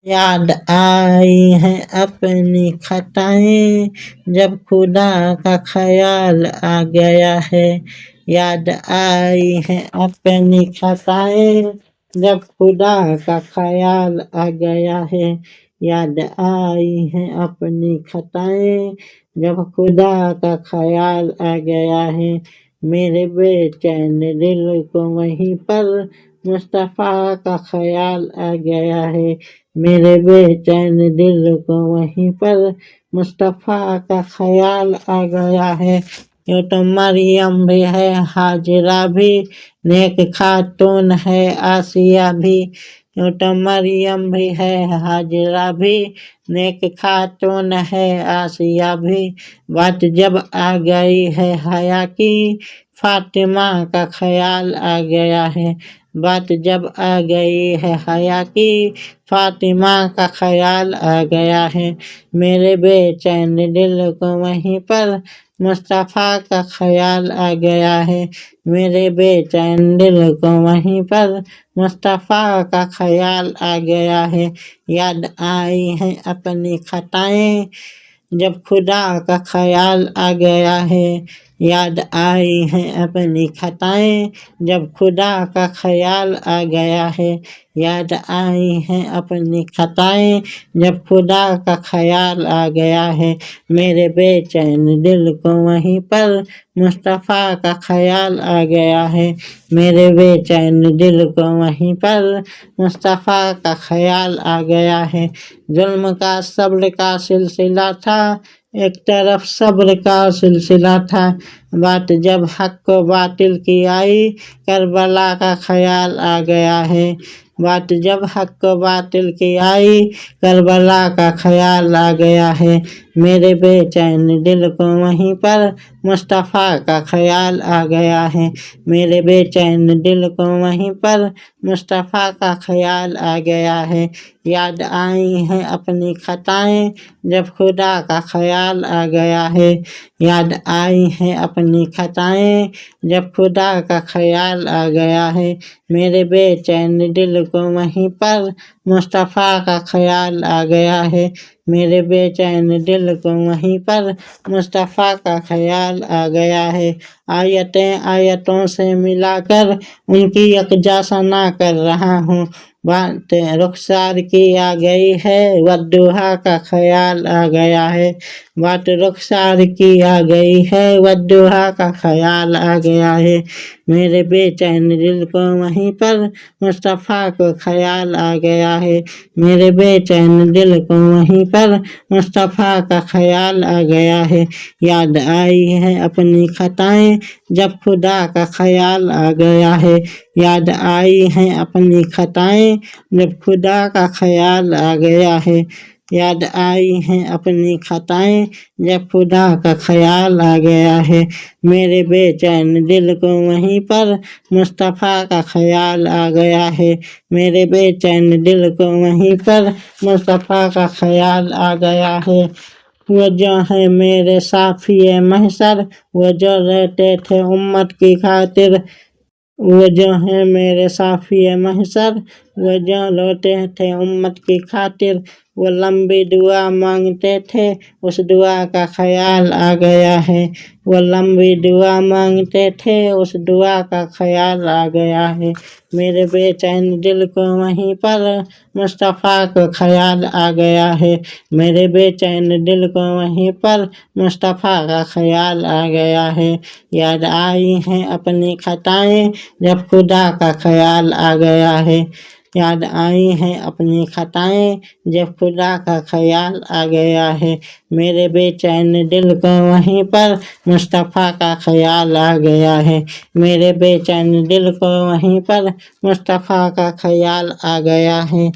याद आई है अपनी खताएं, जब खुदा का ख्याल आ गया है। याद आई है अपनी खताएं, जब खुदा का ख्याल आ गया है। याद आई है अपनी खताएं, जब खुदा का ख्याल आ गया है। मेरे बेचैन दिल को वहीं पर मुस्तफा का ख्याल आ गया है। मेरे बेचैन दिल को वहीं पर मुस्तफा का ख्याल आ गया है। यूं तो मरियम भी है, हाजिरा भी, नेक खातून है आसिया भी। यूं तो मरियम भी है, हाजिरा भी, नेक खातून है आसिया भी। बात जब आ गई है हया की, फातिमा का ख्याल आ गया है। बात जब आ गई है हया की, फातिमा का ख्याल आ गया है। मेरे बेचैन दिल को वहीं पर मुस्तफा का ख्याल आ गया है। मेरे बेचैन दिल को वहीं पर मुस्तफा का ख्याल आ गया है। याद आई है अपनी खताएं, जब खुदा का ख्याल आ गया है। याद आई है अपनी खताएं, जब खुदा का ख्याल आ गया है। याद आई है अपनी खताएं, जब खुदा का ख्याल आ गया है। मेरे बेचैन दिल को वहीं पर मुस्तफा का ख्याल आ गया है। मेरे बेचैन दिल को वहीं पर मुस्तफा का ख्याल आ गया है। जुल्म का सब्र का सिलसिला था, एक तरफ सब्र का सिलसिला था। बात जब हक व बातिल की आई, करबला का ख्याल आ गया है। बात जब हक व बातिल की आई, करबला का ख्याल आ गया है। मेरे बेचैन दिल को वहीं पर मुस्तफा का ख्याल आ गया है। मेरे बेचैन दिल को वहीं पर मुस्तफा का ख्याल आ गया है। याद आई है अपनी खताएं, जब खुदा का ख्याल आ गया है। याद आई है अपनी खताएं, जब खुदा का ख्याल आ गया है। मेरे बेचैन दिल को वहीं पर मुस्तफा का ख्याल आ गया है। मेरे बेचैन दिल को वहीं पर मुस्तफा का ख्याल आ गया है। आयतें आयतों से मिलाकर उनकी यकजा सना कर रहा हूँ। बातें रुखसार की आ गई है, वद्दुहा का ख्याल आ गया है। बात रुखसार की आ गई है, वद्दुहा का ख्याल आ गया है। मेरे बेचैन दिल को वहीं पर मुस्तफा को ख्याल आ गया है। मेरे बेचैन दिल को वहीं पर मुस्तफा का ख्याल आ गया है। याद आई है अपनी खताएं, जब खुदा का ख्याल आ गया है। याद आई है अपनी खताएं, जब खुदा का ख्याल आ गया है। याद आई है अपनी खताएं, जब खुदा का ख्याल आ गया है। मेरे बेचैन दिल को वहीं पर मुस्तफा का ख्याल आ गया है। मेरे बेचैन दिल को वहीं पर मुस्तफा का ख्याल आ गया है। वो जो है मेरे साफिए महशर, वो जो रहते थे उम्मत की खातिर। वो जो है मेरे साफिए महशर, वो जो लौटे थे उम्मत की खातिर। वो लंबी दुआ मांगते थे, उस दुआ का ख्याल आ गया है। वो लंबी दुआ मांगते थे, उस दुआ का ख्याल आ गया है। मेरे बेचैन दिल को वहीं पर मुस्तफा को ख्याल आ गया है। मेरे बेचैन दिल को वहीं पर मुस्तफा का ख्याल आ गया है। याद आई है अपनी खताएं, जब खुदा का ख्याल आ गया है। याद आई है अपनी खताएं, जब खुदा का ख्याल आ गया है। मेरे बेचैन दिल को वहीं पर मुस्तफा का ख्याल आ गया है। मेरे बेचैन दिल को वहीं पर मुस्तफा का ख्याल आ गया है।